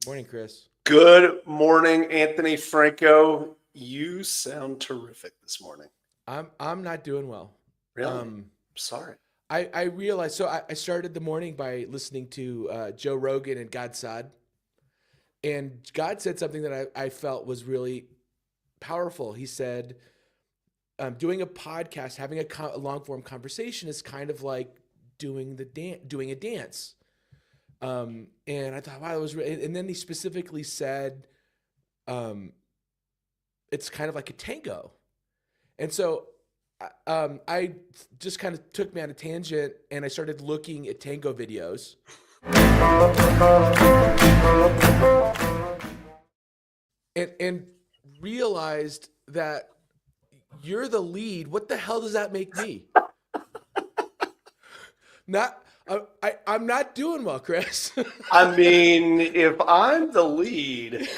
Morning, Chris. Good morning, Anthony Franco. You sound terrific this morning. I'm not doing well. Really? Sorry. I realized, so I started the morning by listening to Joe Rogan and God Saad. And God said something that I felt was really powerful. He said, doing a podcast, having a long form conversation is kind of like doing a dance. And I thought, wow, that was really, and then he specifically said, it's kind of like a tango. And so, I just kind of took me on a tangent and I started looking at tango videos. And realized that you're the lead. What the hell does that make me? I'm not doing well, Chris. I mean, if I'm the lead,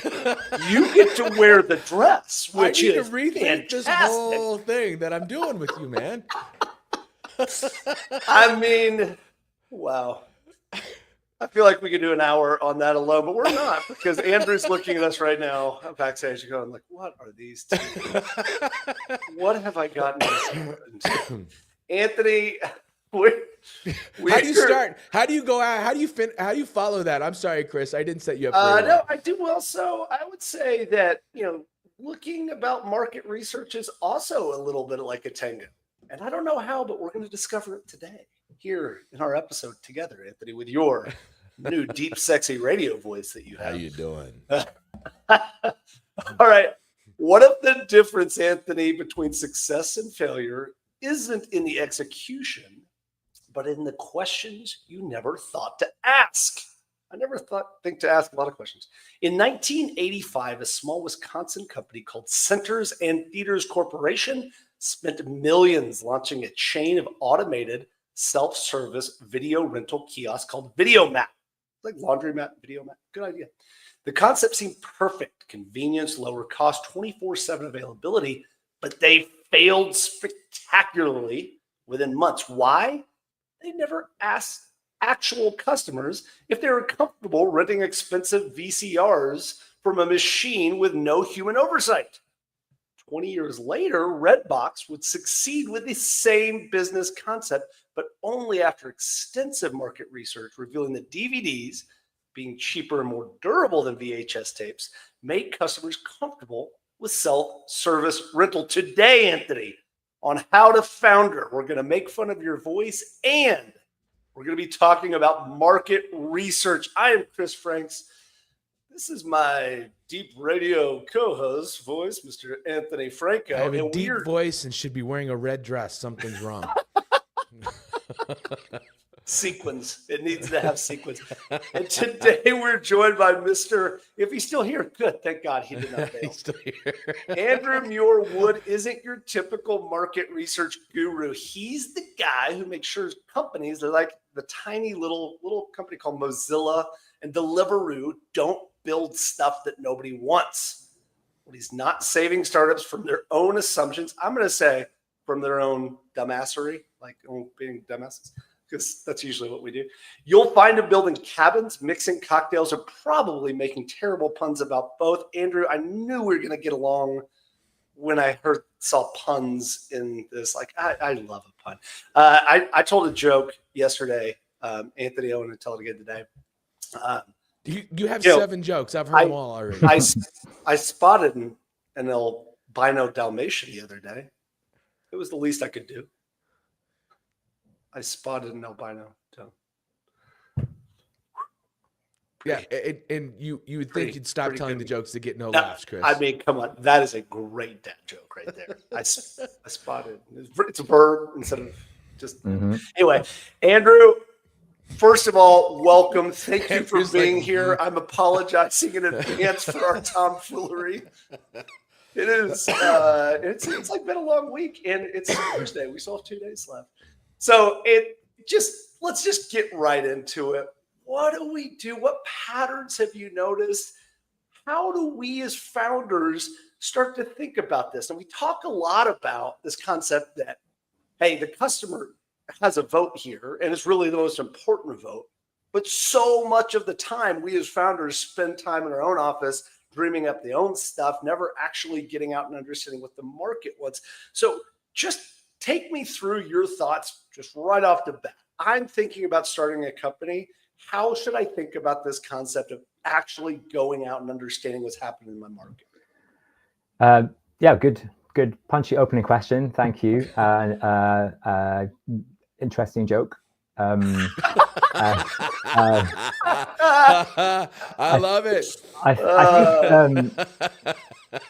you get to wear the dress, which is I need to rethink this whole thing that I'm doing with you, man. I mean, wow. I feel like we could do an hour on that alone, but we're not, because Andrew's looking at us right now backstage going like, what are these two? What have I gotten into? Anthony, how do you start? How do you go out? How do you follow that? I'm sorry, Chris. I didn't set you up. No, I do well. So I would say that, looking about market research is also a little bit like a tango. And I don't know how, but we're going to discover it today here in our episode together, Anthony, with your new deep, sexy radio voice that you have. How you doing? All right. What if the difference, Anthony, between success and failure isn't in the execution, but in the questions you never thought to ask? I never think to ask a lot of questions. In 1985, a small Wisconsin company called Centers and Theaters Corporation spent millions launching a chain of automated self-service video rental kiosks called Videomat. Like laundromat, Videomat. Good idea. The concept seemed perfect. Convenience, lower cost, 24/7 availability, but they failed spectacularly within months. Why? They never asked actual customers if they were comfortable renting expensive VCRs from a machine with no human oversight. 20 years later, Redbox would succeed with the same business concept, but only after extensive market research revealing that DVDs, being cheaper and more durable than VHS tapes, make customers comfortable with self-service rental. Today, Anthony, on How to Founder, we're going to make fun of your voice and we're going to be talking about market research. I am Chris Franks. This is my deep radio co-host voice, Mr. Anthony Franco. I have a deep voice and should be wearing a red dress. Something's wrong. Sequins. It needs to have sequins. And today we're joined by Mr. If he's still here, good. Thank God he did not fail. He's still here. Andrew Muir Wood isn't your typical market research guru. He's the guy who makes sure companies, they're like the tiny little company called Mozilla and Deliveroo, don't build stuff that nobody wants. Well, he's not saving startups from their own assumptions. I'm going to say from their own dumbassery, like being dumbasses, because that's usually what we do. You'll find him building cabins, mixing cocktails, or probably making terrible puns about both. Andrew, I knew we were going to get along when I saw puns in this. Like, I love a pun. I told a joke yesterday, Anthony. I want to tell it again today. You have 7 jokes. I've heard them all already. I spotted an albino Dalmatian the other day. It was the least I could do. I spotted an albino. Yeah, and you would think you'd stop telling the jokes to get no laughs, Chris. I mean, come on. That is a great dad joke right there. I spotted. It's a verb instead of just... Anyway, Andrew... First of all, welcome. Thank you for being here. I'm apologizing in advance for our tomfoolery. It is. It's like been a long week, and it's Thursday. We still have 2 days left. So let's just get right into it. What do we do? What patterns have you noticed? How do we as founders start to think about this? And we talk a lot about this concept that, hey, the customer has a vote here, and it's really the most important vote. But so much of the time, we as founders spend time in our own office dreaming up the own stuff, never actually getting out and understanding what the market wants. So just take me through your thoughts just right off the bat. I'm thinking about starting a company. How should I think about this concept of actually going out and understanding what's happening in my market? Yeah, good punchy opening question. Thank you. Interesting joke. I love it. I think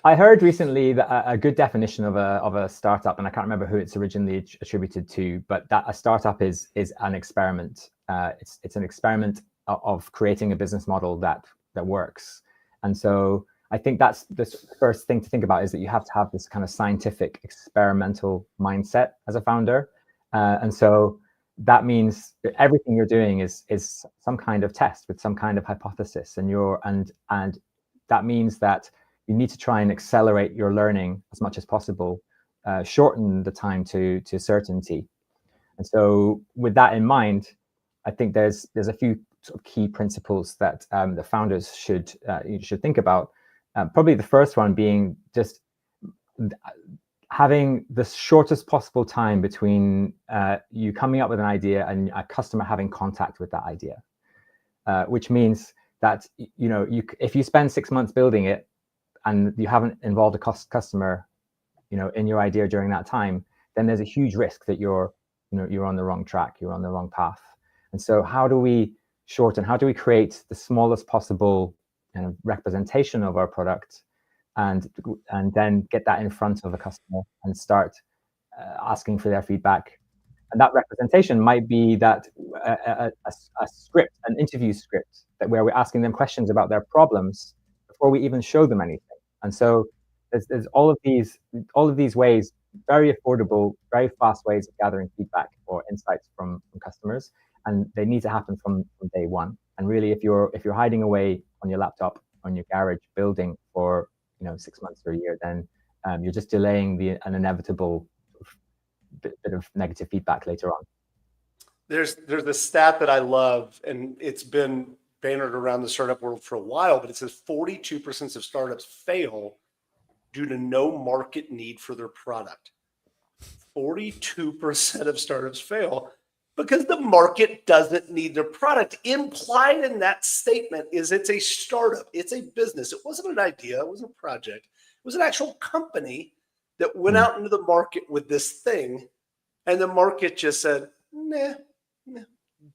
I heard recently that a good definition of a startup, and I can't remember who it's originally attributed to, but that a startup is an experiment. It's an experiment of creating a business model that works. And so I think that's the first thing to think about, is that you have to have this kind of scientific experimental mindset as a founder. And so that means that everything you're doing is some kind of test with some kind of hypothesis, and that means that you need to try and accelerate your learning as much as possible, shorten the time to certainty. And so with that in mind, I think there's a few sort of key principles that the founders should think about. Probably the first one being just having the shortest possible time between you coming up with an idea and a customer having contact with that idea, which means that if you spend 6 months building it and you haven't involved a customer in your idea during that time, then there's a huge risk that you're on the wrong track, you're on the wrong path. And so how do we create the smallest possible kind of representation of our product, and then get that in front of a customer and start asking for their feedback? And that representation might be that a script, an interview script, where we're asking them questions about their problems before we even show them anything. And so there's all of these ways, very affordable, very fast ways of gathering feedback or insights from customers, and they need to happen from day one. And really, if you're hiding away on your laptop, on your garage, building for 6 months or a year, then you're just delaying an inevitable bit of negative feedback later on. There's a stat that I love, and it's been bannered around the startup world for a while, but it says 42% of startups fail due to no market need for their product. 42% of startups fail because the market doesn't need their product. Implied in that statement is it's a startup, it's a business. It wasn't an idea, it wasn't a project. It was an actual company that went out into the market with this thing, and the market just said, nah,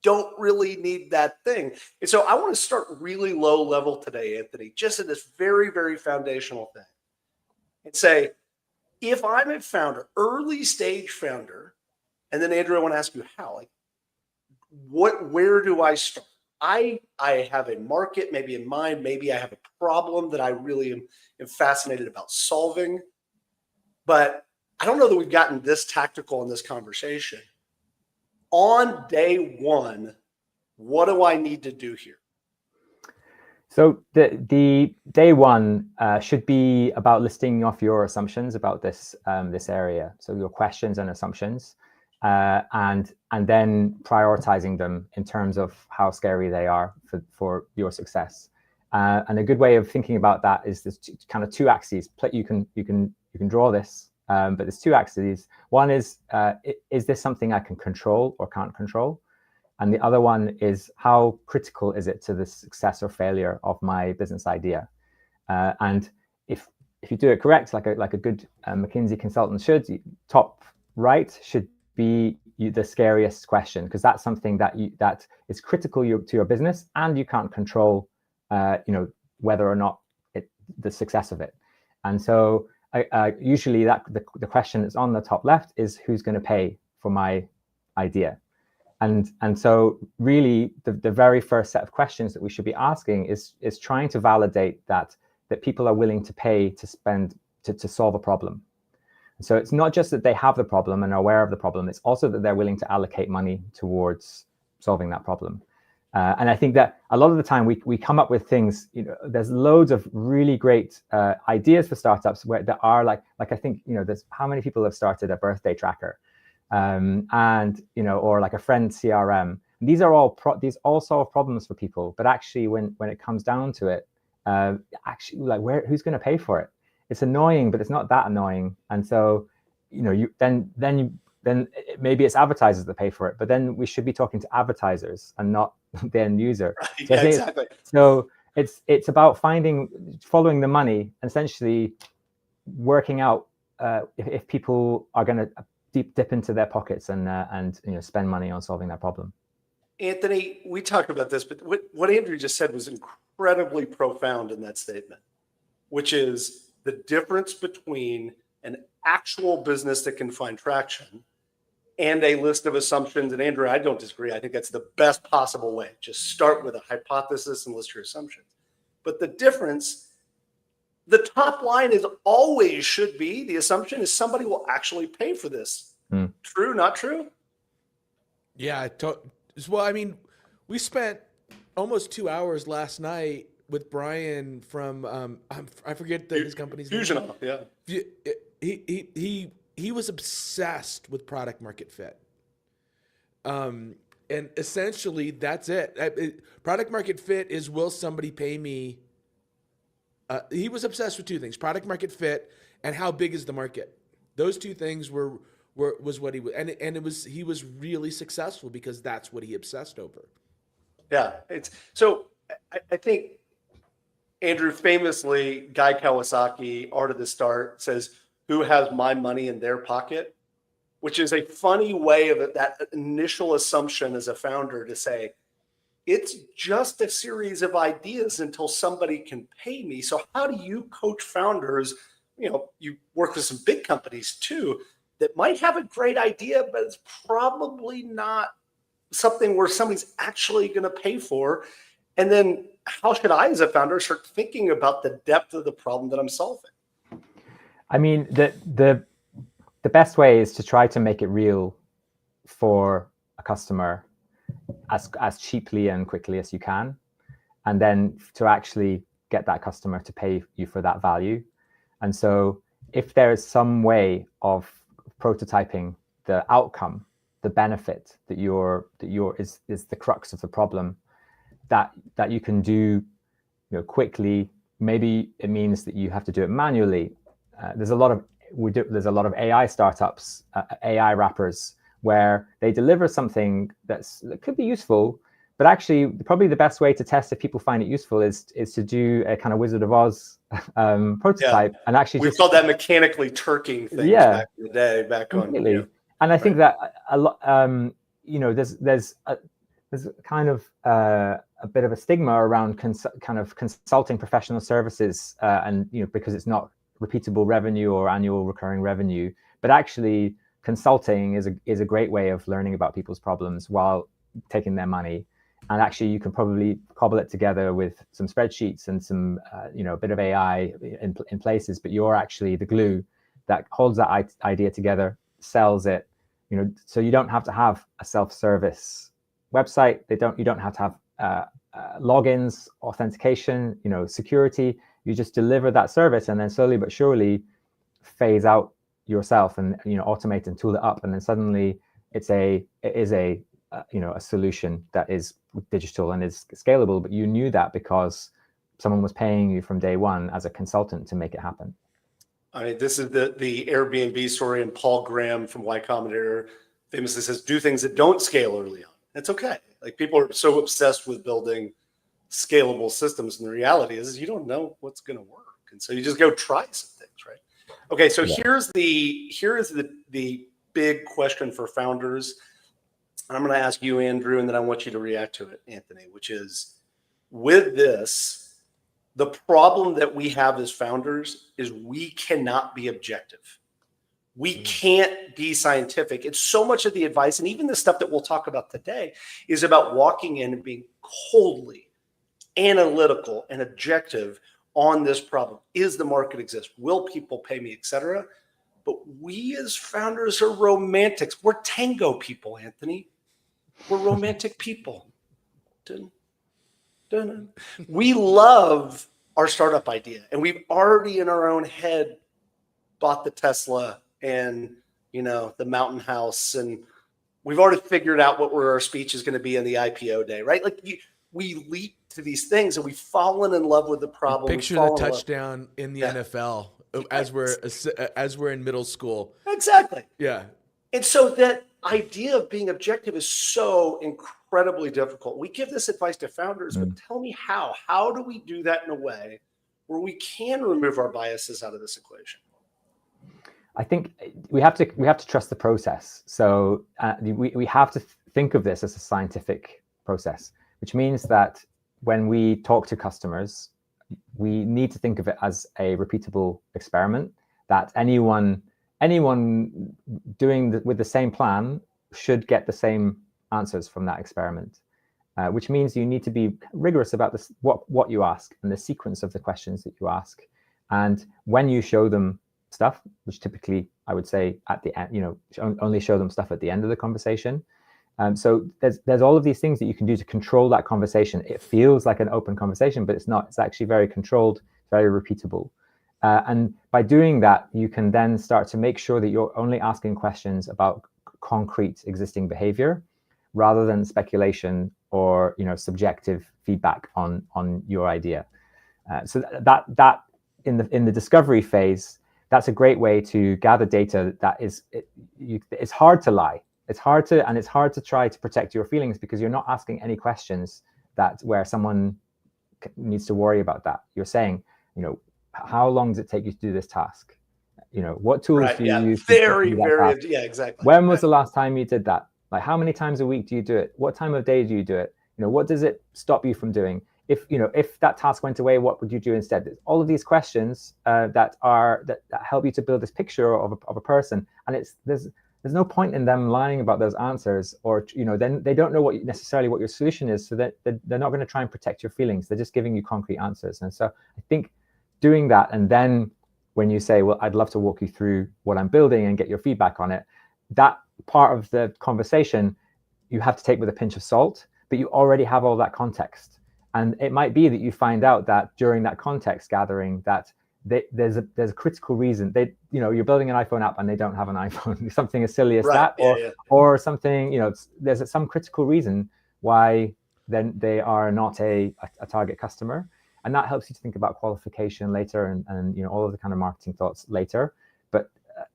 don't really need that thing. And so I want to start really low level today, Anthony, just in this very, very foundational thing, and say, if I'm a founder, early stage founder, and then Andrew, I want to ask you how, where do I start? I have a market maybe in mind, maybe I have a problem that I really am fascinated about solving, but I don't know that we've gotten this tactical in this conversation. On day one, what do I need to do here? So the day one should be about listing off your assumptions about this area. So your questions and assumptions, and then prioritizing them in terms of how scary they are for your success. And a good way of thinking about that is there's kind of two axes. You can draw this, but there's two axes. One is this something I can control or can't control? And the other one is, how critical is it to the success or failure of my business idea? And if you do it correct, like a good McKinsey consultant should, top right should be the scariest question, because that's something that is critical to your business, and you can't control, whether or not the success of it. And so usually the question that's on the top left is, who's going to pay for my idea? And so really the very first set of questions that we should be asking is trying to validate that people are willing to pay to spend to solve a problem. So it's not just that they have the problem and are aware of the problem, it's also that they're willing to allocate money towards solving that problem. And I think that a lot of the time we come up with things, there's loads of really great ideas for startups where that are like I think, there's how many people have started a birthday tracker, and, or like a friend CRM. These are these all solve problems for people. But actually, when it comes down to it, actually, like who's going to pay for it? It's annoying, but it's not that annoying. And so, then maybe it's advertisers that pay for it, but then we should be talking to advertisers and not the end user. Right. So Yeah, exactly. So it's about following the money, and essentially working out if people are going to dip into their pockets and spend money on solving that problem. Anthony, we talked about this, but what Andrew just said was incredibly profound in that statement, which is the difference between an actual business that can find traction and a list of assumptions. And Andrew, I don't disagree. I think that's the best possible way. Just start with a hypothesis and list your assumptions. But the difference, the top line is always should be, the assumption is somebody will actually pay for this. True, not true? Yeah. Well, I mean, we spent almost 2 hours last night with Brian from, I forget his company's name. Fusion, yeah. He was obsessed with product market fit. And essentially that's it. Product market fit is, will somebody pay me? He was obsessed with two things: product market fit and how big is the market. Those two things was what he was, and he was really successful because that's what he obsessed over. Yeah, I think Andrew, famously, Guy Kawasaki, Art of the Start, says, "Who has my money in their pocket?" Which is a funny way of that initial assumption as a founder to say, it's just a series of ideas until somebody can pay me. So how do you coach founders? You work with some big companies too that might have a great idea, but it's probably not something where somebody's actually going to pay for. And then how should I, as a founder, start thinking about the depth of the problem that I'm solving? I mean, the best way is to try to make it real for a customer as cheaply and quickly as you can, and then to actually get that customer to pay you for that value. And so if there is some way of prototyping the outcome, the benefit that is the crux of the problem, that you can do quickly. Maybe it means that you have to do it manually. There's a lot of AI startups, AI wrappers, where they deliver something that could be useful, but actually probably the best way to test if people find it useful is to do a kind of Wizard of Oz prototype. Yeah. And actually we've called that mechanically turking things back in the day, back completely. On. And I think that a lot, there's kind of a bit of a stigma around kind of consulting professional services, and because it's not repeatable revenue or annual recurring revenue, but actually consulting is a great way of learning about people's problems while taking their money. And actually you can probably cobble it together with some spreadsheets and some a bit of AI in places, but you're actually the glue that holds that idea together, sells it, so you don't have to have a self-service website. You don't have to have logins, authentication, security. You just deliver that service, and then slowly but surely phase out yourself and automate and tool it up, and then suddenly it is a solution that is digital and is scalable. But you knew that because someone was paying you from day one as a consultant to make it happen. I mean, this is the Airbnb story, and Paul Graham from Y Combinator famously says, "Do things that don't scale early on." It's okay. Like, people are so obsessed with building scalable systems, and the reality is you don't know what's going to work, and so you just go try some things, right? Okay, so here's the big question for founders. And I'm going to ask you, Andrew, and then I want you to react to it, Anthony, which is, with this, the problem that we have as founders is we cannot be objective. We can't be scientific. It's so much of the advice, and even the stuff that we'll talk about today, is about walking in and being coldly analytical and objective on this problem. Is the market exist? Will people pay me, etc.? But we as founders are romantics. We're tango people, Anthony. We're romantic people. Dun, dun, dun. We love our startup idea, and we've already in our own head bought the Tesla and the mountain house, and we've already figured out what our speech is going to be in the IPO day, right? Like we leap to these things, and we've fallen in love with the problem. Picture the touchdown in the NFL as we're in middle school. Exactly. Yeah. And so that idea of being objective is so incredibly difficult. We give this advice to founders, but tell me how. How do we do that in a way where we can remove our biases out of this equation? I think we have to trust the process. So we have to think of this as a scientific process, which means that when we talk to customers, we need to think of it as a repeatable experiment, that anyone doing with the same plan should get the same answers from that experiment, which means you need to be rigorous about this, what you ask and the sequence of the questions that you ask. And when you show them stuff, which typically I would say at the end, only show them stuff at the end of the conversation. So there's all of these things that you can do to control that conversation. It feels like an open conversation, but it's not. It's actually very controlled, very repeatable. And by doing that, you can then start to make sure that you're only asking questions about concrete existing behavior rather than speculation or subjective feedback on your idea. So that in the discovery phase, that's a great way to gather data that it's hard to lie. It's hard to try to protect your feelings because you're not asking any questions where someone needs to worry about that. You're saying, how long does it take you to do this task? What tools do you use? Very, yeah, exactly. When was the last time you did that? Like, how many times a week do you do it? What time of day do you do it? What does it stop you from doing? If that task went away, what would you do instead? All of these questions that help you to build this picture of a person, and there's no point in them lying about those answers, or then they don't know necessarily what your solution is, so that they're not going to try and protect your feelings. They're just giving you concrete answers. And so I think doing that, and then when you say, well, I'd love to walk you through what I'm building and get your feedback on it, that part of the conversation you have to take with a pinch of salt, but you already have all that context. And it might be that you find out that during that context gathering that there's a critical reason. You're building an iPhone app and they don't have an iPhone, something as silly as that, or something, there's some critical reason why then they are not a target customer. And that helps you to think about qualification later and all of the kind of marketing thoughts later. But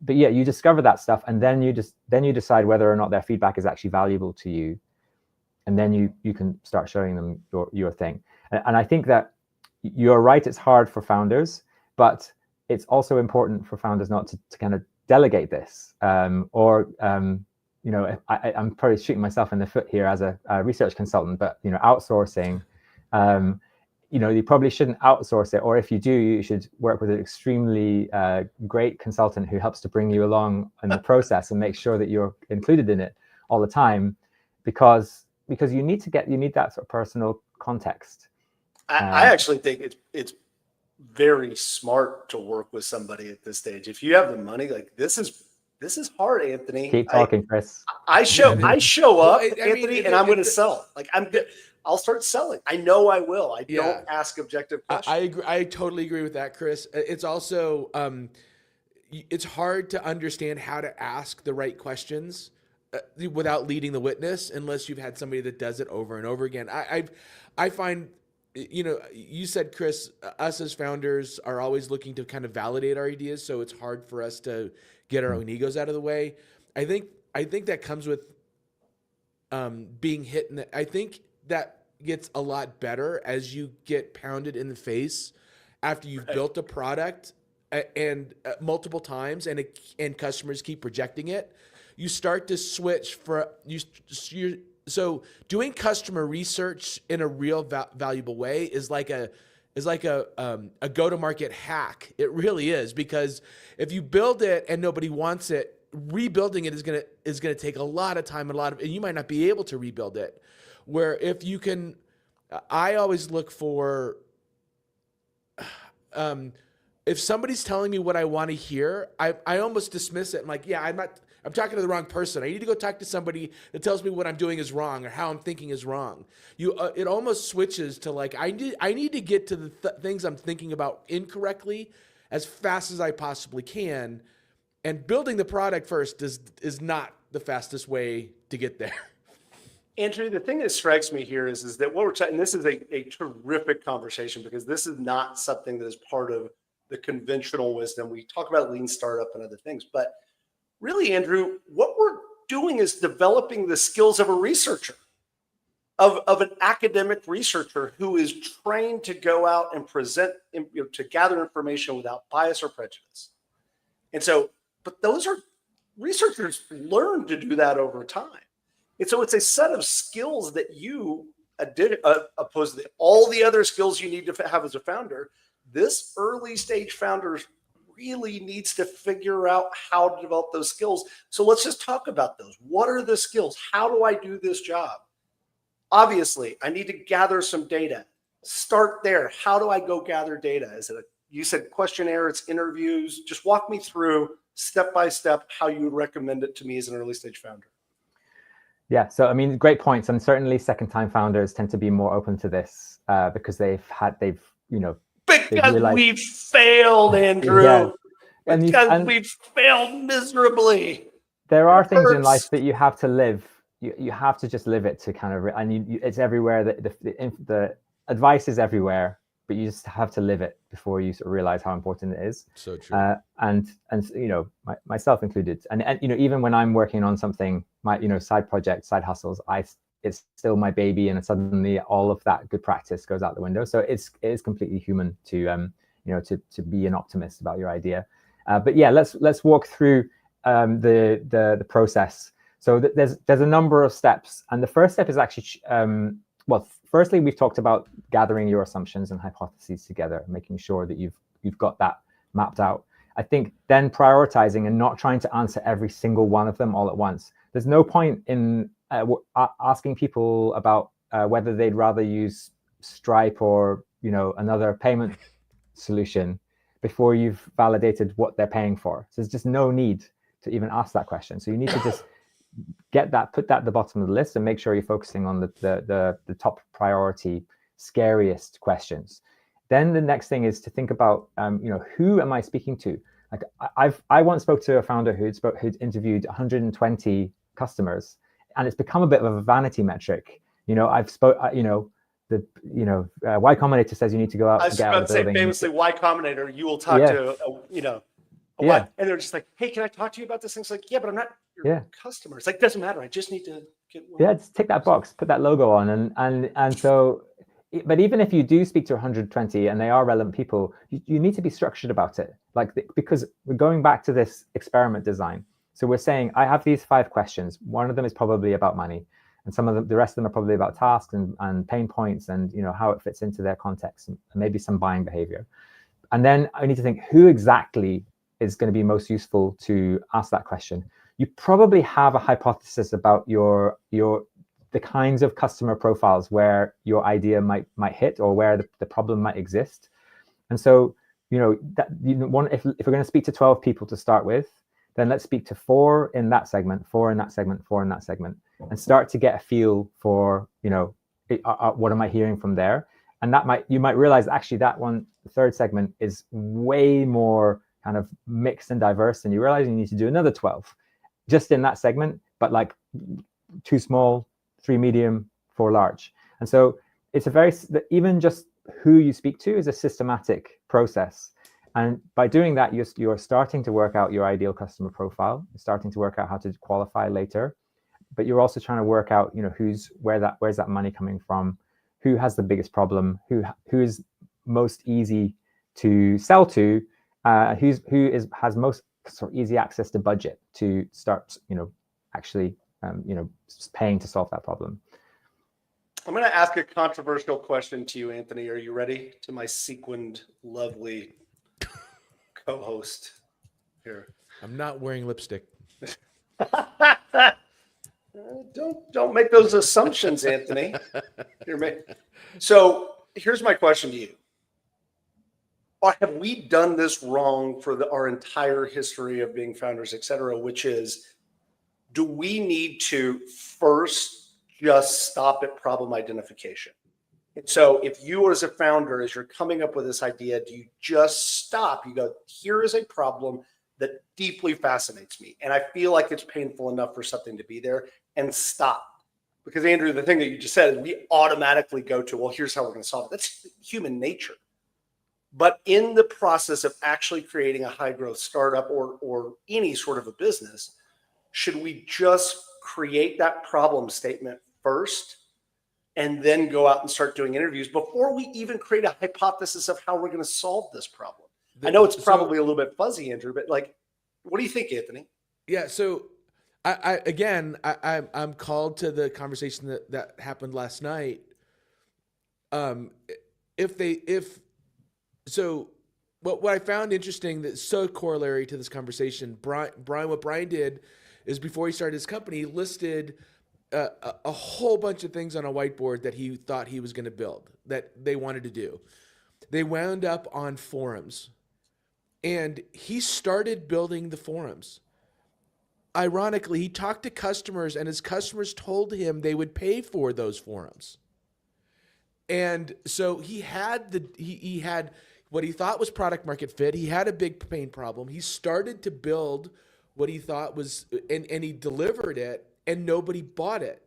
yeah, you discover that stuff, and then you decide whether or not their feedback is actually valuable to you. And then you can start showing them your thing. And I think that you're right, it's hard for founders, but it's also important for founders not to kind of delegate this. I'm probably shooting myself in the foot here as a research consultant, but outsourcing, you probably shouldn't outsource it. Or if you do, you should work with an extremely great consultant who helps to bring you along in the process and make sure that you're included in it all the time, because you need that sort of personal context. I actually think it's very smart to work with somebody at this stage. If you have the money, like this is hard, Anthony. Keep talking, Chris. I show up, Anthony, and I'm going to sell. Like I'll start selling. I know I will. I don't ask objective questions. I agree. I totally agree with that, Chris. It's also it's hard to understand how to ask the right questions without leading the witness, unless you've had somebody that does it over and over again. I find, you said, Chris, us as founders are always looking to kind of validate our ideas, so it's hard for us to get our own egos out of the way. I think that comes with being hit I think that gets a lot better as you get pounded in the face after you've built a product and multiple times, and customers keep rejecting it. You start to switch so doing customer research in a real valuable way is like a go-to-market hack. It really is, because if you build it and nobody wants it, rebuilding it is gonna take a lot of time and you might not be able to rebuild it. Where if you can, I always look for, if somebody's telling me what I want to hear, I almost dismiss it. I'm like, yeah, I'm talking to the wrong person. I need to go talk to somebody that tells me what I'm doing is wrong or how I'm thinking is wrong. It almost switches to like, I need to get to the things I'm thinking about incorrectly as fast as I possibly can. And building the product first is not the fastest way to get there. Andrew, the thing that strikes me here is that what we're talking, and this is a terrific conversation because this is not something that is part of the conventional wisdom. We talk about lean startup and other things, but really, Andrew, what we're doing is developing the skills of a researcher, of an academic researcher who is trained to go out and present, to gather information without bias or prejudice. And so, but those are researchers learn to do that over time. And so it's a set of skills that you opposed to all the other skills you need to have as a founder. This early stage founder really needs to figure out how to develop those skills. So let's just talk about those. What are the skills? How do I do this job? Obviously, I need to gather some data. Start there. How do I go gather data? Is it you said questionnaire, it's interviews. Just walk me through step by step how you would recommend it to me as an early stage founder. Yeah, so I mean, great points, and certainly second-time founders tend to be more open to this because they've because we've failed, Andrew. Yeah. And we've failed miserably. There are things in life that you have to live. You have to just live it to kind of, it's everywhere. The advice is everywhere, but you just have to live it before you sort of realize how important it is. So true. And myself included. And even when I'm working on something, my side projects, side hustles, it's still my baby, and suddenly all of that good practice goes out the window. So it is completely human to be an optimist about your idea. But yeah, let's walk through the process. So there's a number of steps, and the first step is actually firstly, we've talked about gathering your assumptions and hypotheses together, making sure that you've got that mapped out. I think then prioritizing and not trying to answer every single one of them all at once. There's no point in asking people about whether they'd rather use Stripe or another payment solution before you've validated what they're paying for. So there's just no need to even ask that question. So you need to just put that at the bottom of the list and make sure you're focusing on the top priority, scariest questions. Then the next thing is to think about, who am I speaking to? Like I once spoke to a founder who'd interviewed 120 customers, and it's become a bit of a vanity metric. Y Combinator says you need to go out and get out of the building. Famously, Y Combinator, you will talk to and they're just like, hey, can I talk to you about this thing? It's like, yeah, but I'm not your customer. It's like, doesn't matter. I just need to get one. Yeah, just tick that box, put that logo on. And so, but even if you do speak to 120 and they are relevant people, you need to be structured about it. Because we're going back to this experiment design. So we're saying, I have these 5 questions. One of them is probably about money. And the rest of them are probably about tasks and pain points and how it fits into their context and maybe some buying behavior. And then I need to think who exactly is going to be most useful to ask that question. You probably have a hypothesis about the kinds of customer profiles where your idea might hit or where the problem might exist. And so, if we're going to speak to 12 people to start with, then let's speak to 4 in that segment, 4 in that segment, 4 in that segment, and start to get a feel for, what am I hearing from there? And you might realize actually that one, the third segment, is way more kind of mixed and diverse, and you realize you need to do another 12 just in that segment, but like 2 small, 3 medium, 4 large. And so it's even just who you speak to is a systematic process. And by doing that, you're starting to work out your ideal customer profile. You're starting to work out how to qualify later, but you're also trying to work out, where's that money coming from, who has the biggest problem, who is most easy to sell to, who has most sort of easy access to budget to start, actually, paying to solve that problem. I'm going to ask a controversial question to you, Anthony. Are you ready? To my sequined, lovely co-host here. I'm not wearing lipstick. Don't make those assumptions, Anthony. So here's my question to you. or have we done this wrong for our entire history of being founders, et cetera, which is, do we need to first just stop at problem identification? And so if you as a founder, as you're coming up with this idea, do you just stop? You go, here is a problem that deeply fascinates me, and I feel like it's painful enough for something to be there, and stop. Because Andrew, the thing that you just said is we automatically go to, well, here's how we're going to solve it. That's human nature. But in the process of actually creating a high growth startup or any sort of a business, should we just create that problem statement first and then go out and start doing interviews before we even create a hypothesis of how we're going to solve this problem? I know it's probably a little bit fuzzy, Andrew, but like, what do you think, Anthony? Yeah. So I'm called to the conversation that happened last night. What I found interesting that's so corollary to this conversation, what Brian did is before he started his company, he listed a whole bunch of things on a whiteboard that he thought he was going to build, that they wanted to do. They wound up on forums. And he started building the forums. Ironically, he talked to customers, and his customers told him they would pay for those forums. And so he had he had what he thought was product market fit. He had a big pain problem. He started to build what he thought was, and he delivered it, and nobody bought it.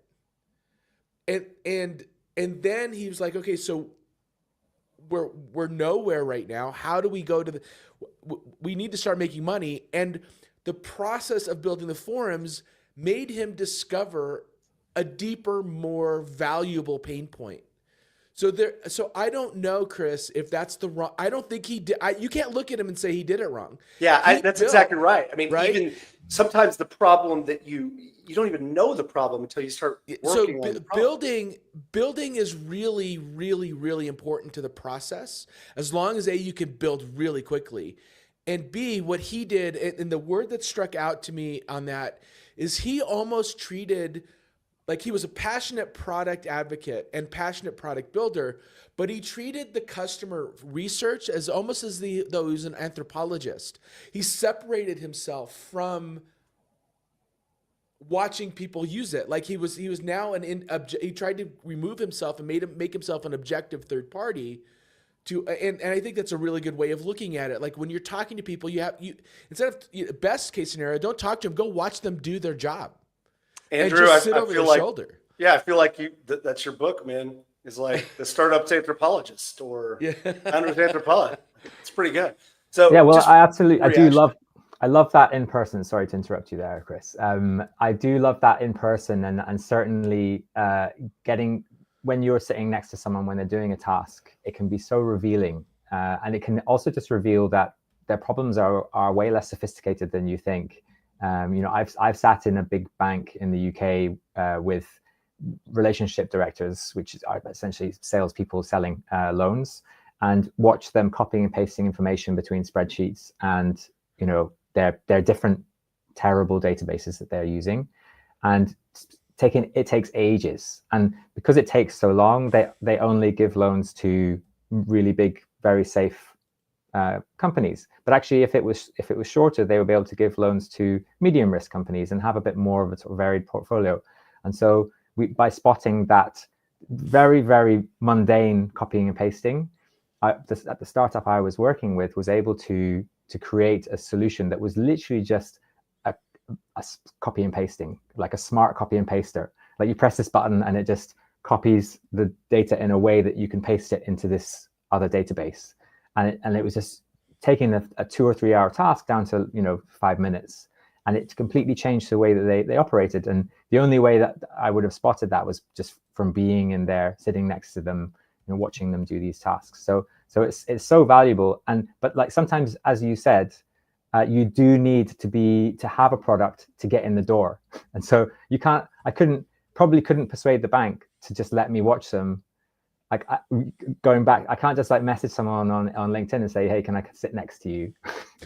And then he was like, okay, so we're nowhere right now. How do we go to we need to start making money. And the process of building the forums made him discover a deeper, more valuable pain point. So I don't know, Chris, if that's the wrong. I don't think he did. You can't look at him and say he did it wrong. Yeah, that's exactly right. I mean, right? Even sometimes the problem that you don't even know the problem until you start working on the problem. Building is really, really, really important to the process. As long as you can build really quickly, and B, what he did, and the word that struck out to me on that is he almost treated. Like he was a passionate product advocate and passionate product builder, but he treated the customer research as almost as though he was an anthropologist. He separated himself from watching people use it. Like he was now he tried to remove himself and make himself an objective third party. And I think that's a really good way of looking at it. Like when you're talking to people, you instead of best case scenario, don't talk to them, go watch them do their job. Andrew, I feel like, shoulder. Yeah, I feel like that's your book, man. Is like the startup's anthropologist or founder's anthropologist. It's pretty good. So yeah, well, I love that in person. Sorry to interrupt you there, Chris. I do love that in person, and certainly when you're sitting next to someone when they're doing a task, it can be so revealing, and it can also just reveal that their problems are way less sophisticated than you think. I've sat in a big bank in the UK with relationship directors, which are essentially salespeople selling loans, and watch them copying and pasting information between spreadsheets and their different terrible databases that they're using, and it takes ages. And because it takes so long, they only give loans to really big, very safe companies. But actually, if it was shorter, they would be able to give loans to medium risk companies and have a bit more of a sort of varied portfolio. And so by spotting that very, very mundane copying and pasting, at the startup I was working with was able to create a solution that was literally just a copy and pasting, like a smart copy and paster. Like you press this button and it just copies the data in a way that you can paste it into this other database. And it was just taking a 2 or 3 hour task down to 5 minutes, and it completely changed the way that they operated. And the only way that I would have spotted that was just from being in there, sitting next to them, watching them do these tasks. So it's so valuable. But like sometimes, as you said, you do need to have a product to get in the door. And so I probably couldn't persuade the bank to just let me watch them. Like going back, I can't just like message someone on LinkedIn and say, "Hey, can I sit next to you?"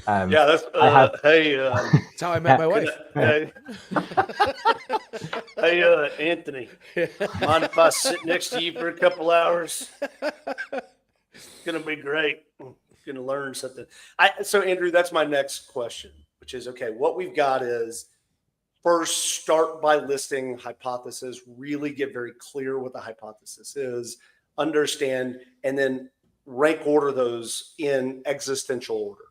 That's that's how I met my wife. Hey, Anthony, mind if I sit next to you for a couple hours? It's gonna be great. going to learn something. So Andrew, that's my next question, which is, okay, what we've got is first start by listing hypothesis, really get very clear what the hypothesis is, understand, and then rank order those in existential order.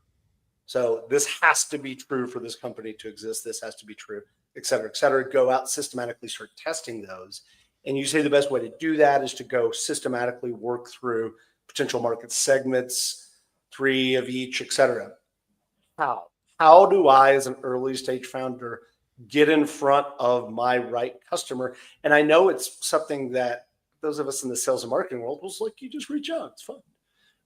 So this has to be true for this company to exist. This has to be true, et cetera, et cetera. Go out, systematically start testing those. And you say the best way to do that is to go systematically work through potential market segments, 3 of each, et cetera. How do I, as an early stage founder, get in front of my right customer? And I know it's something that those of us in the sales and marketing world was like, you just reach out, it's fun.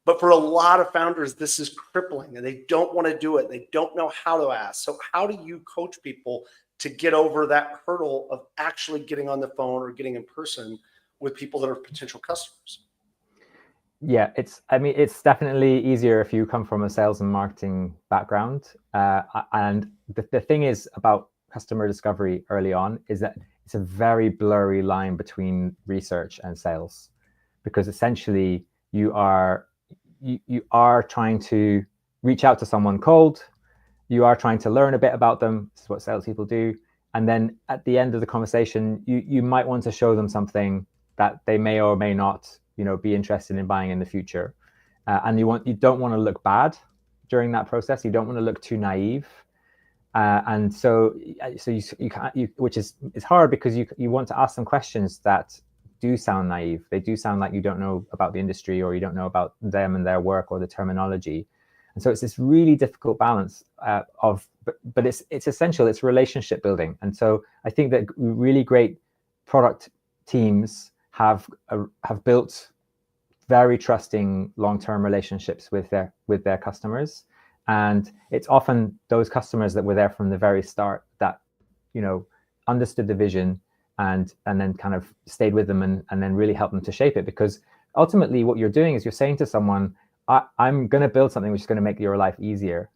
But for a lot of founders, this is crippling and they don't want to do it. They don't know how to ask. So how do you coach people to get over that hurdle of actually getting on the phone or getting in person with people that are potential customers? Yeah, it's definitely easier if you come from a sales and marketing background. And the thing is about customer discovery early on is that it's a very blurry line between research and sales, because essentially you are trying to reach out to someone cold. You are trying to learn a bit about them. This is what salespeople do. And then at the end of the conversation, you might want to show them something that they may or may not, be interested in buying in the future. And you don't want to look bad during that process. You don't want to look too naive. And so you can't, which is hard, because you want to ask some questions that do sound naive. They do sound like you don't know about the industry, or you don't know about them and their work or the terminology. And so it's this really difficult balance but it's essential. It's relationship building. And so I think that really great product teams have built very trusting long-term relationships with their customers. And it's often those customers that were there from the very start that, understood the vision and then kind of stayed with them and then really helped them to shape it. Because ultimately what you're doing is you're saying to someone, I'm going to build something which is going to make your life easier.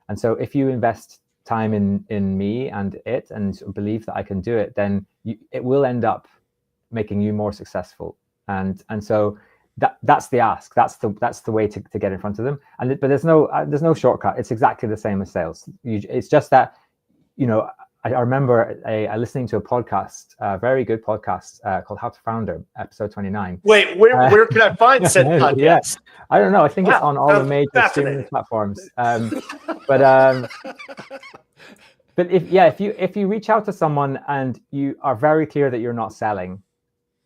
And so if you invest time in me and believe that I can do it, then it will end up making you more successful. And so that's the ask. That's the way to get in front of them. But there's no shortcut. It's exactly the same as sales. It's just that, I remember listening to a podcast, a very good podcast called How to Founder, episode 29. Wait, where can I find said podcast? Yeah, I don't know. I think it's on all the major streaming platforms. But if you reach out to someone and you are very clear that you're not selling,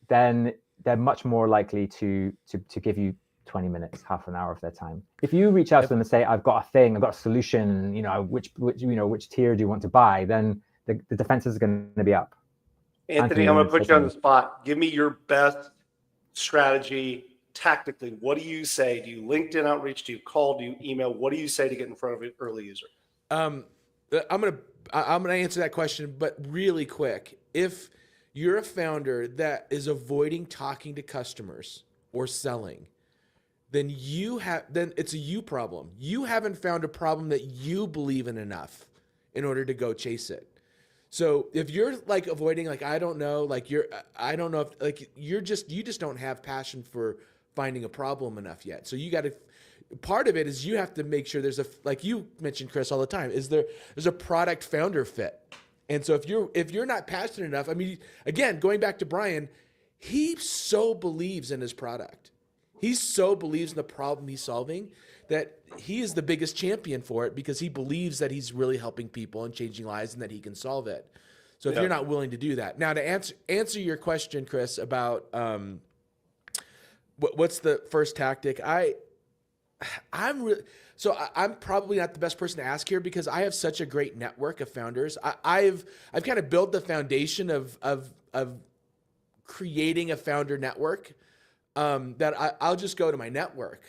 then they're much more likely to give you 20 minutes, half an hour of their time. If you reach out to them and say, I've got a thing, I've got a solution, which tier do you want to buy, then the defenses are going to be up. Anthony, I'm going to put you on the spot. Give me your best strategy tactically. What do you say? Do you LinkedIn outreach? Do you call? Do you email? What do you say to get in front of an early user? I'm gonna answer that question, but really quick. If you're a founder that is avoiding talking to customers or selling, then it's a you problem. You haven't found a problem that you believe in enough in order to go chase it. So if you're like avoiding, like, I don't know if you just don't have passion for finding a problem enough yet. So part of it is you have to make sure like you mentioned, Chris, all the time, there's a product founder fit. And so if you're not passionate enough, again, going back to Brian, he so believes in his product. He so believes in the problem he's solving that he is the biggest champion for it, because he believes that he's really helping people and changing lives and that he can solve it. So if you're not willing to do that. Now, to answer your question, Chris, about what's the first tactic, I'm probably not the best person to ask here, because I have such a great network of founders. I've kind of built the foundation of creating a founder network, that I'll just go to my network.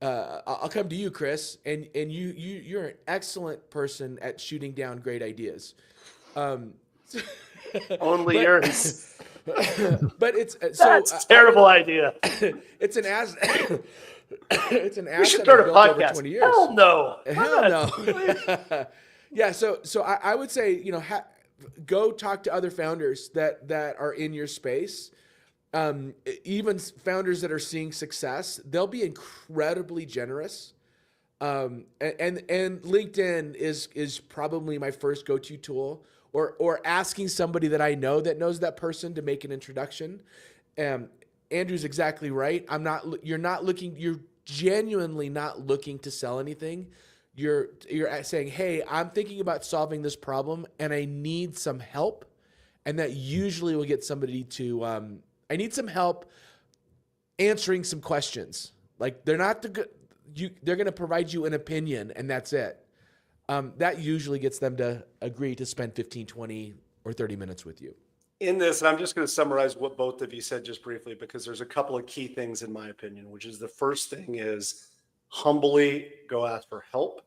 I'll come to you, Chris, and you're an excellent person at shooting down great ideas. Only yours. But it's that's a terrible idea. It's an asset. It's an asset. We should start a podcast. Over 20 years. Hell no. Yeah. So I would say, go talk to other founders that are in your space. even founders that are seeing success, they'll be incredibly generous. And LinkedIn is probably my first go-to tool, or asking somebody that I know that knows that person to make an introduction. Andrew's exactly right. You're genuinely not looking to sell anything. You're saying, hey, I'm thinking about solving this problem and I need some help. And that usually will get somebody to, I need some help answering some questions. Like they're going to provide you an opinion and that's it. That usually gets them to agree to spend 15, 20, or 30 minutes with you. In this, and I'm just going to summarize what both of you said just briefly, because there's a couple of key things in my opinion, which is the first thing is humbly go ask for help.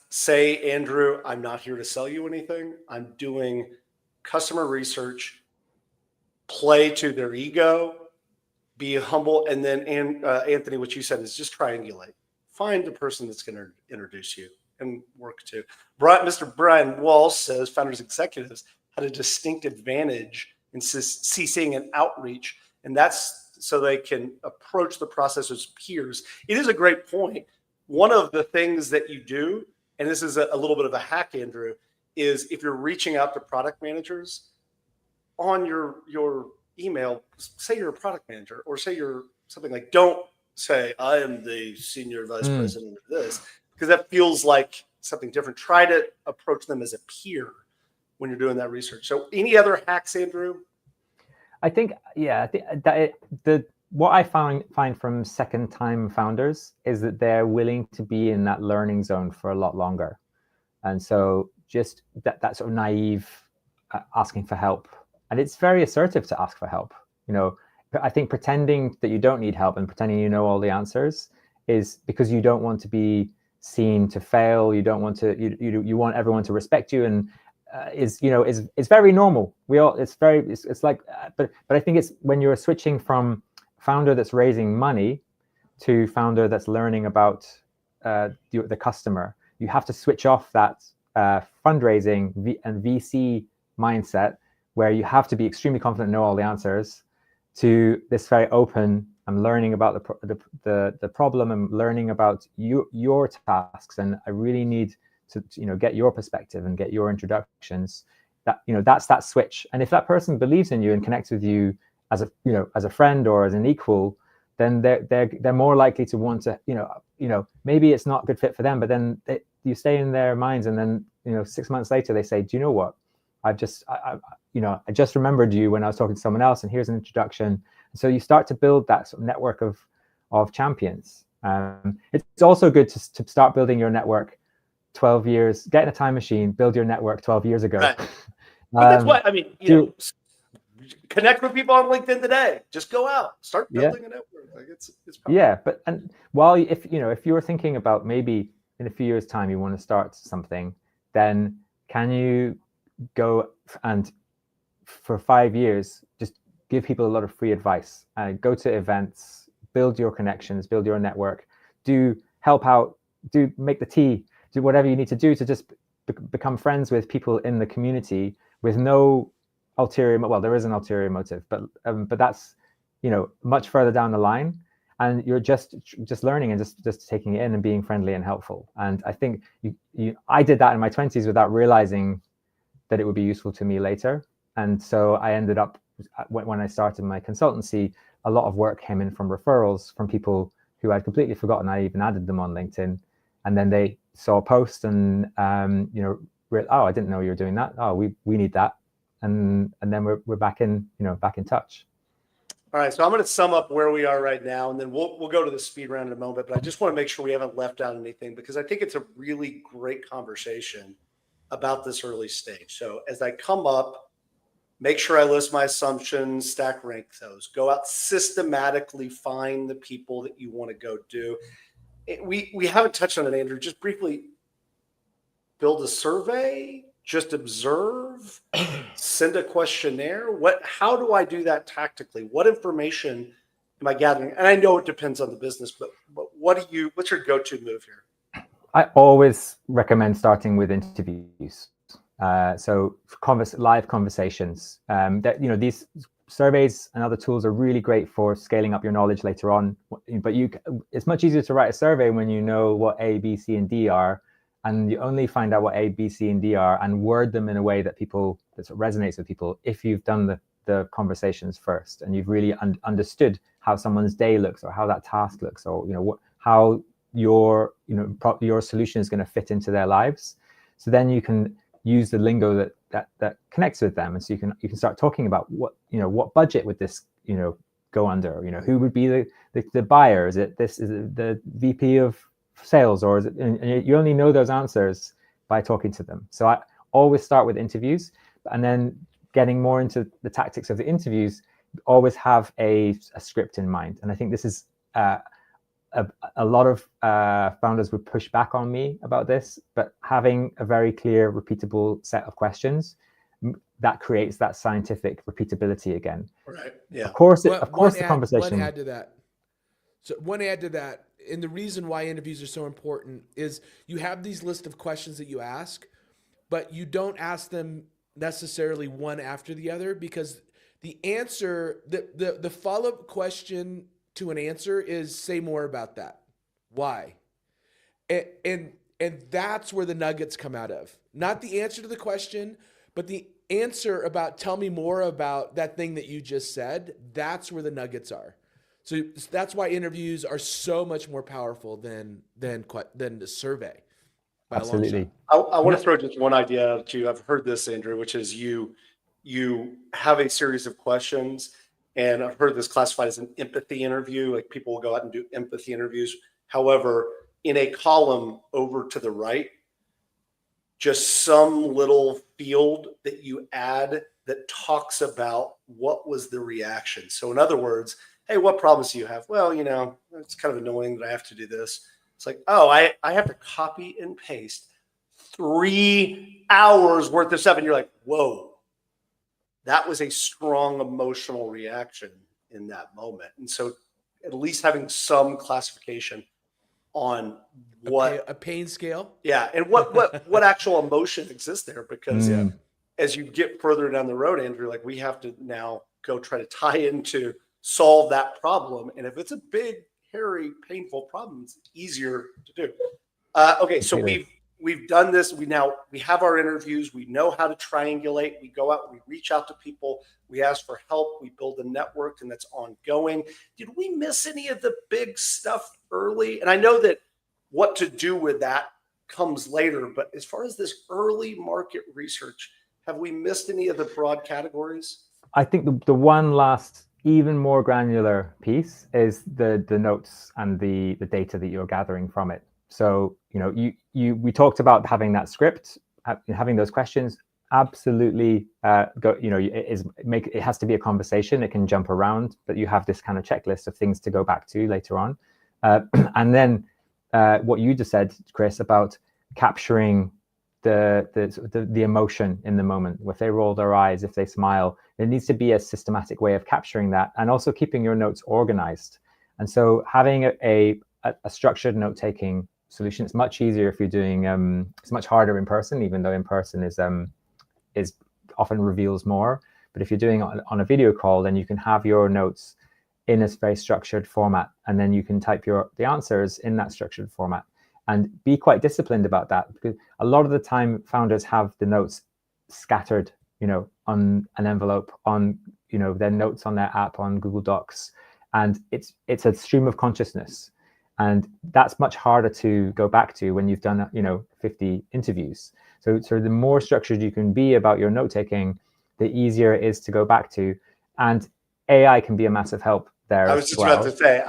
Say, Andrew, I'm not here to sell you anything. I'm doing customer research, play to their ego, be humble. And then, Anthony, what you said is just triangulate. Find the person that's going to introduce you and work to. Mr. Brian Walsh says founders executives had a distinct advantage in CCing and outreach, and that's so they can approach the process as peers. It is a great point. One of the things that you do, and this is a little bit of a hack, Andrew, is if you're reaching out to product managers on your email, say you're a product manager, or say you're something like, don't say, I am the senior vice president of this, because that feels like something different. Try to approach them as a peer when you're doing that research. So any other hacks, Andrew? I think, yeah, what I find from second-time founders is that they're willing to be in that learning zone for a lot longer. And so just that sort of naive asking for help. And it's very assertive to ask for help. You know, I think pretending that you don't need help and pretending you know all the answers is because you don't want to be seen to fail. You don't want to, you want everyone to respect you, and is very normal. It's like, but I think it's when you're switching from founder that's raising money to founder that's learning about the customer, you have to switch off that fundraising and VC mindset where you have to be extremely confident and know all the answers, to this very open, I'm learning about the problem, I'm learning about your tasks, and I really need to get your perspective and get your introductions. That's that switch. And if that person believes in you and connects with you as a friend or as an equal, then they're more likely to want to, maybe it's not a good fit for them, but then you stay in their minds, and then 6 months later they say, do you know what, I just remembered you when I was talking to someone else, and here's an introduction. And so you start to build that sort of network of champions. It's also good to start building your network 12 years, get in a time machine, build your network 12 years ago. Right. But that's why, connect with people on LinkedIn today. Just go out, start building a network. Like it's powerful. Yeah, and while if you're thinking about maybe in a few years' time you want to start something, then can you go and for 5 years just give people a lot of free advice, go to events, build your connections, build your network, help out, make the tea, do whatever you need to do to just become friends with people in the community with no ulterior, well, there is an ulterior motive, but that's much further down the line, and you're just learning and just taking it in and being friendly and helpful. And I think I did that in my 20s without realizing that it would be useful to me later. And so I ended up, when I started my consultancy, a lot of work came in from referrals from people who I'd completely forgotten I even added them on LinkedIn. And then they saw a post and, oh, I didn't know you were doing that. Oh, we need that. And then we're back in touch. All right, so I'm going to sum up where we are right now, and then we'll go to the speed round in a moment. But I just want to make sure we haven't left out anything, because I think it's a really great conversation about this early stage. So as I come up, make sure I list my assumptions, stack rank those, go out systematically, find the people that you want to go do. We haven't touched on it, Andrew. Just briefly, build a survey, just observe, send a questionnaire. How do I do that tactically? What information am I gathering? And I know it depends on the business, but what's your go-to move here? I always recommend starting with interviews. So live conversations. That these surveys and other tools are really great for scaling up your knowledge later on. But it's much easier to write a survey when you know what A, B, C, and D are, and you only find out what A, B, C, and D are, and word them in a way that resonates with people if you've done the conversations first, and you've really understood how someone's day looks, or how that task looks, or how your solution is going to fit into their lives. So then you can use the lingo that connects with them, and so you can start talking about what budget would this go under, who would be the buyer, is it the VP of sales, or is it, and you only know those answers by talking to them. So I always start with interviews, and then getting more into the tactics of the interviews, always have a script in mind. And I think this is a lot of founders would push back on me about this, but having a very clear, repeatable set of questions that creates that scientific repeatability again. Right. Yeah. Of course, the conversation. One add to that. And the reason why interviews are so important is you have these list of questions that you ask, but you don't ask them necessarily one after the other, because the answer, the follow-up question to an answer is, say more about that. Why? And that's where the nuggets come out of. Not the answer to the question, but the answer about, tell me more about that thing that you just said. That's where the nuggets are. So that's why interviews are so much more powerful than the survey. Absolutely. I want to throw just one idea out to you. I've heard this, Andrew, which is you have a series of questions, and I've heard this classified as an empathy interview. Like, people will go out and do empathy interviews. However, in a column over to the right, just some little field that you add that talks about what was the reaction. So in other words, hey, what problems do you have? Well, it's kind of annoying that I have to do this. It's like, oh, I have to copy and paste 3 hours worth of stuff. And you're like, whoa, that was a strong emotional reaction in that moment. And so at least having some classification on what a pain scale. Yeah. And what actual emotion exists there, because as you get further down the road, Andrew, like, we have to now go try to tie into solve that problem. And if it's a big, hairy, painful problem, it's easier to do. Okay. So we've done this. We have our interviews. We know how to triangulate. We go out, we reach out to people. We ask for help. We build a network, and that's ongoing. Did we miss any of the big stuff early? And I know that what to do with that comes later, but as far as this early market research, have we missed any of the broad categories? I think the one last, even more granular piece is the notes and the data that you're gathering from it. So, we talked about having that script, having those questions. Absolutely, it has to be a conversation. It can jump around, but you have this kind of checklist of things to go back to later on. And then what you just said, Chris, about capturing the emotion in the moment. If they roll their eyes, if they smile, there needs to be a systematic way of capturing that, and also keeping your notes organized. And so having a structured note-taking solution, it's much easier if you're doing it's much harder in person, even though in person is often reveals more. But if you're doing it on a video call, then you can have your notes in a very structured format, and then you can type the answers in that structured format, and be quite disciplined about that, because a lot of the time founders have the notes scattered, on an envelope, on their notes on their app, on Google Docs, and it's a stream of consciousness, and that's much harder to go back to when you've done 50 interviews. So the more structured you can be about your note taking, the easier it is to go back to, and AI can be a massive help there. I was just about to say,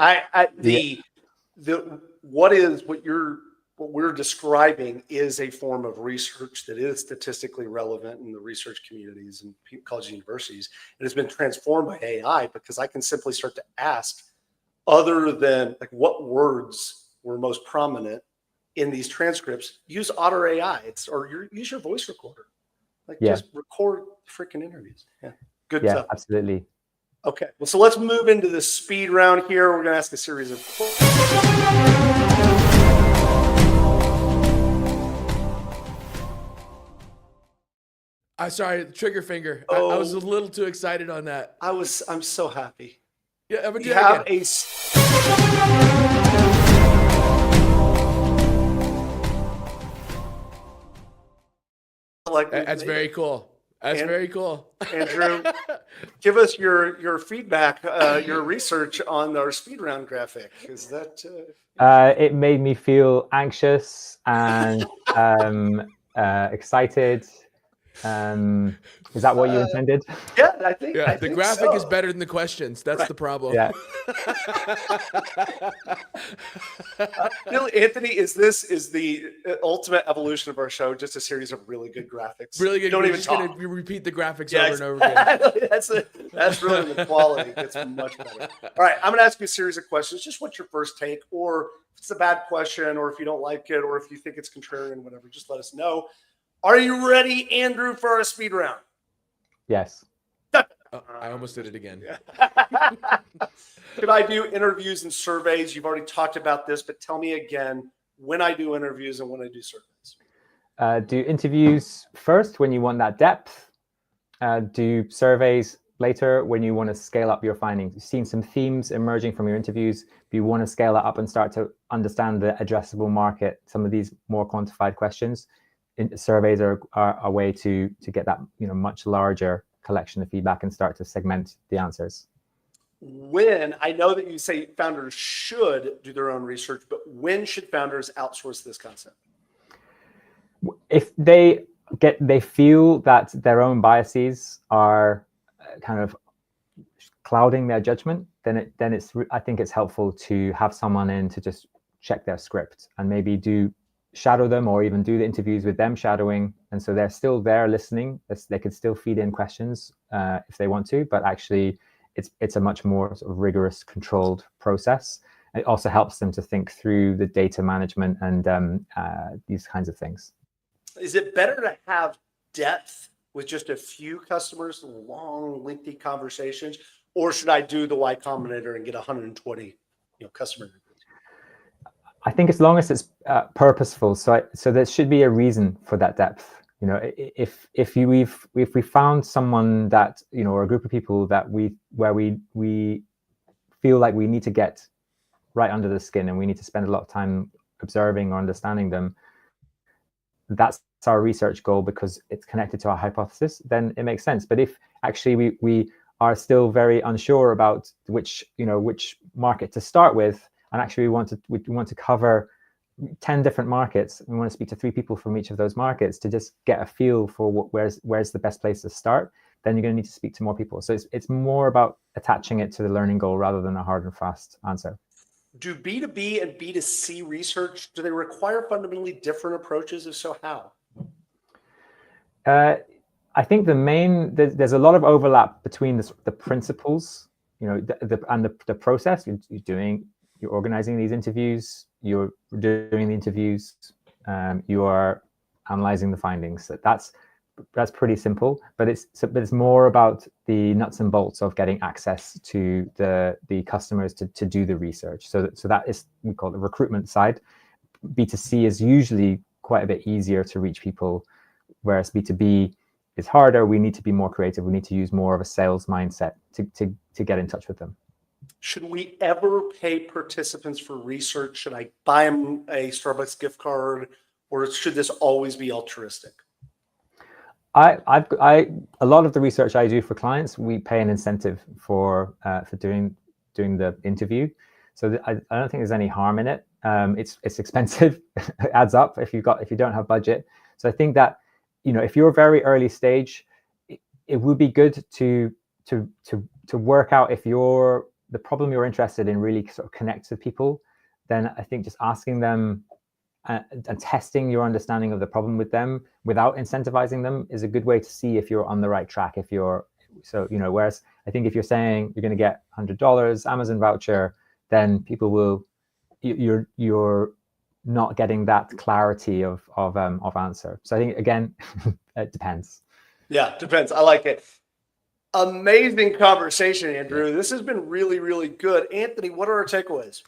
what we're describing is a form of research that is statistically relevant in the research communities and colleges and universities. It has been transformed by AI, because I can simply start to ask, other than like what words were most prominent in these transcripts, use Otter AI. Use your voice recorder. Just record freaking interviews. Yeah. Good stuff. Absolutely. Okay. Well, so let's move into the speed round here. We're going to ask a series of Sorry, trigger finger. I was a little too excited on that. I'm so happy. Yeah, I'm gonna do You that have again. That's very cool. That's very cool. Andrew, give us your feedback, your research on our speed round graphic. Is that? It made me feel anxious and excited. Is that what you intended? Yeah, I think. Yeah, I the think graphic so. is better than the questions. That's the problem. Yeah. Really, Anthony, is the ultimate evolution of our show? Just a series of really good graphics. Really good. You don't We're even just talk. gonna repeat the graphics Yeah, over and over again. that's really the quality. It's much better. All right, I'm going to ask you a series of questions. Just what's your first take, or if it's a bad question, or if you don't like it, or if you think it's contrarian, whatever. Just let us know. Are you ready, Andrew, for our speed round? Yes. I almost did it again. Should I do interviews and surveys? You've already talked about this, but tell me again when I do interviews and when I do surveys. Do interviews first when you want that depth. Do surveys later when you want to scale up your findings. You've seen some themes emerging from your interviews, but you want to scale that up and start to understand the addressable market. Some of these more quantified questions. Surveys are a way to get that much larger collection of feedback and start to segment the answers. When I know that you say founders should do their own research, but when should founders outsource this concept? If they feel that their own biases are kind of clouding their judgment, then I think it's helpful to have someone in to just check their script and maybe shadow them, or even do the interviews with them shadowing, and so they're still there listening. They could still feed in questions if they want to, but actually it's a much more sort of rigorous, controlled process. It also helps them to think through the data management and these kinds of things. Is it better to have depth with just a few customers, long, lengthy conversations, or should I do the Y Combinator and get 120 customer reviews? I think as long as it's purposeful, so there should be a reason for that depth. If we found someone that or a group of people that we feel like we need to get right under the skin and we need to spend a lot of time observing or understanding them, that's our research goal because it's connected to our hypothesis, then it makes sense. But if actually we are still very unsure about which market to start with, and actually we want to cover 10 different markets, we want to speak to 3 people from each of those markets to just get a feel for where's the best place to start, then you're going to need to speak to more people. So it's more about attaching it to the learning goal rather than a hard and fast answer. Do B2B and B2C research, do they require fundamentally different approaches? If so, how? I think there's a lot of overlap between the principles, and the process. You're organizing these interviews, you're doing the interviews, you are analyzing the findings. That's pretty simple, but it's more about the nuts and bolts of getting access to the customers to do the research. So that is, we call it the recruitment side. B2C is usually quite a bit easier to reach people, whereas B2B is harder. We need to be more creative. We need to use more of a sales mindset to get in touch with them. Should we ever pay participants for research? Should I buy them a Starbucks gift card, or should this always be altruistic? A lot of the research I do for clients, we pay an incentive for doing the interview. So I don't think there's any harm in it. It's expensive. It adds up if you don't have budget. So I think that if you're very early stage, it would be good to work out if the problem you're interested in really sort of connects with people. Then I think just asking them and testing your understanding of the problem with them without incentivizing them is a good way to see if you're on the right track. Whereas I think if you're saying you're going to get $100 Amazon voucher, then people you're not getting that clarity of answer. So I think again, it depends. Yeah, depends. I like it. Amazing conversation, Andrew. This has been really, really good. Anthony, what are our takeaways?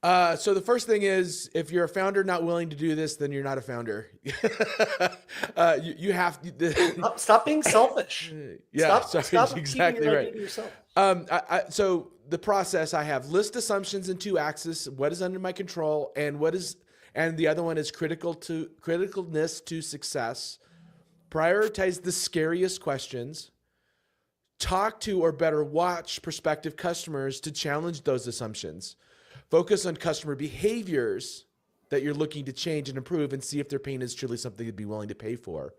So the first thing is, if you're a founder not willing to do this, then you're not a founder. You have to. Stop being selfish. Yeah, Stop sorry, keeping exactly your right. idea to yourself. So the process I have list assumptions in 2 axes. What is under my control, and the other one is criticalness to success. Prioritize the scariest questions. Talk to, or better, watch prospective customers to challenge those assumptions. Focus on customer behaviors that you're looking to change and improve, and see if their pain is truly something they'd be willing to pay for.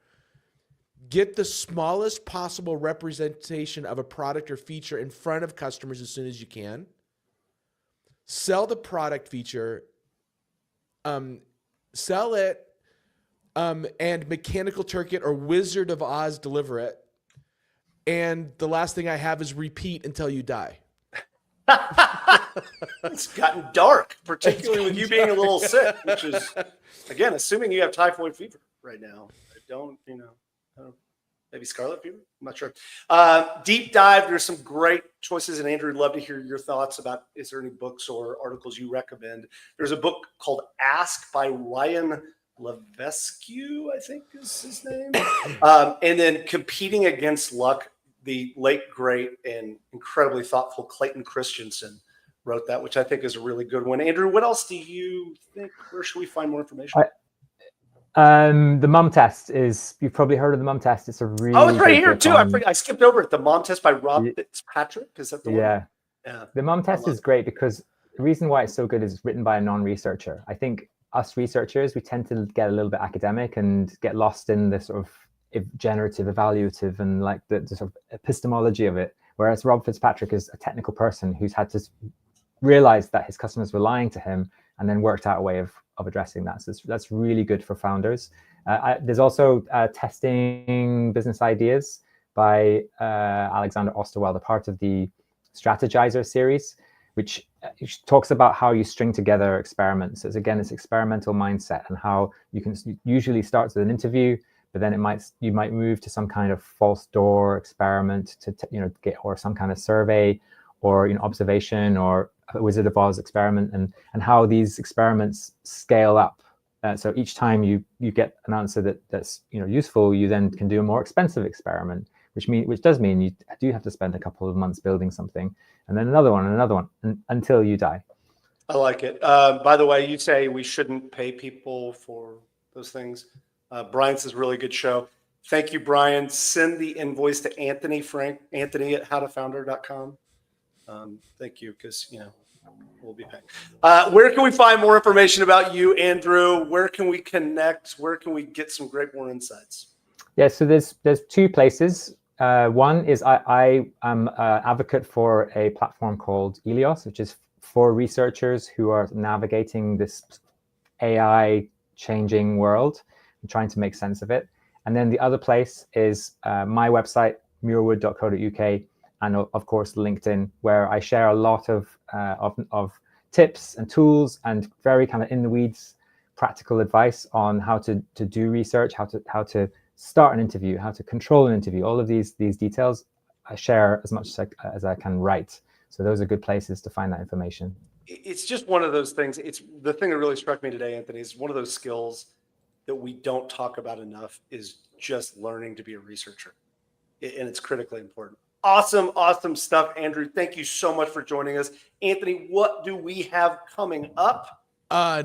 Get the smallest possible representation of a product or feature in front of customers as soon as you can. Sell the product feature, sell it, and Mechanical Turk it or Wizard of Oz deliver it. And the last thing I have is repeat until you die. It's gotten dark, particularly with you being a little sick, which is, again, assuming you have typhoid fever right now. I don't, maybe scarlet fever. I'm not sure. Deep dive. There's some great choices, and Andrew, I'd love to hear your thoughts about, is there any books or articles you recommend? There's a book called Ask by Ryan Levesque, I think is his name. And then Competing Against Luck, the late, great, and incredibly thoughtful Clayton Christensen wrote that, which I think is a really good one. Andrew, what else do you think? Where should we find more information? The mom test is, you've probably heard of the mom test. It's a really it's right here too. I skipped over it. The mom test by Rob Fitzpatrick. Is that the one? Yeah. The mom test is great because the reason why it's so good is it's written by a non-researcher. I think us researchers, we tend to get a little bit academic and get lost in the sort of generative, evaluative, and like the sort of epistemology of it. Whereas Rob Fitzpatrick is a technical person who's had to realize that his customers were lying to him and then worked out a way of addressing that. So that's really good for founders. There's also Testing Business Ideas by Alexander Osterwald, a part of the Strategizer series, which talks about how you string together experiments. As again, it's experimental mindset and how you can usually start with an interview, but then you might move to some kind of false door experiment to get, or some kind of survey, or observation, or a Wizard of Oz experiment, and how these experiments scale up. So each time you get an answer that's useful, you then can do a more expensive experiment, which does mean you do have to spend a couple of months building something, and then another one, until you die. I like it. By the way, you say we shouldn't pay people for those things. Brian says, really good show. Thank you, Brian. Send the invoice to Anthony at howtofounder.com. Thank you, because we'll be paying. Where can we find more information about you, Andrew? Where can we connect? Where can we get some more insights? Yeah, so there's 2 places. One is I am an advocate for a platform called Yleos, which is for researchers who are navigating this AI changing world and trying to make sense of it. And then the other place is my website, muirwood.co.uk, and of course LinkedIn, where I share a lot of tips and tools and very kind of in the weeds practical advice on how to do research, how to start an interview, how to control an interview. All of these details I share as much as I can write. So those are good places to find that information. It's just one of those things. It's the thing that really struck me today, Anthony, is one of those skills that we don't talk about enough is just learning to be a researcher. And it's critically important. Awesome stuff, Andrew. Thank you so much for joining us. Anthony, what do we have coming up?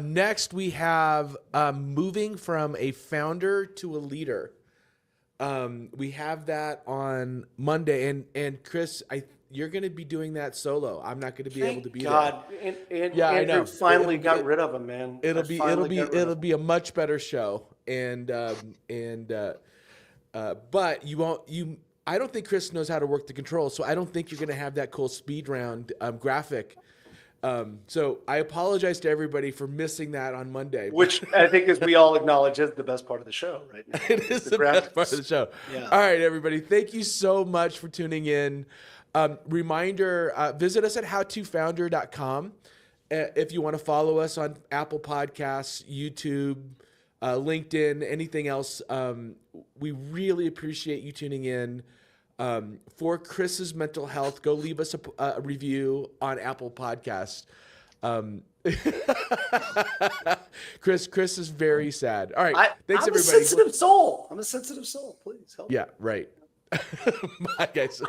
Next, we have moving from a founder to a leader. We have that on Monday. And Chris, you're going to be doing that solo. I'm not going to be able to be there. And yeah, Andrew, I know. Finally got rid of him, man. It'll be a much better show. But I don't think Chris knows how to work the controls, so I don't think you're going to have that cool speed round graphic. So I apologize to everybody for missing that on Monday. Which I think, as we all acknowledge, is the best part of the show right now. It is the best part of the show. Yeah. All right, everybody. Thank you so much for tuning in. Reminder, visit us at howtofounder.com if you want to follow us on Apple Podcasts, YouTube, LinkedIn, anything else. We really appreciate you tuning in. For Chris's mental health, go leave us a review on Apple Podcasts. Chris is very sad. All right. Thanks, I'm everybody. a sensitive soul. I'm a sensitive soul. Please help. Yeah, right. Bye, guys.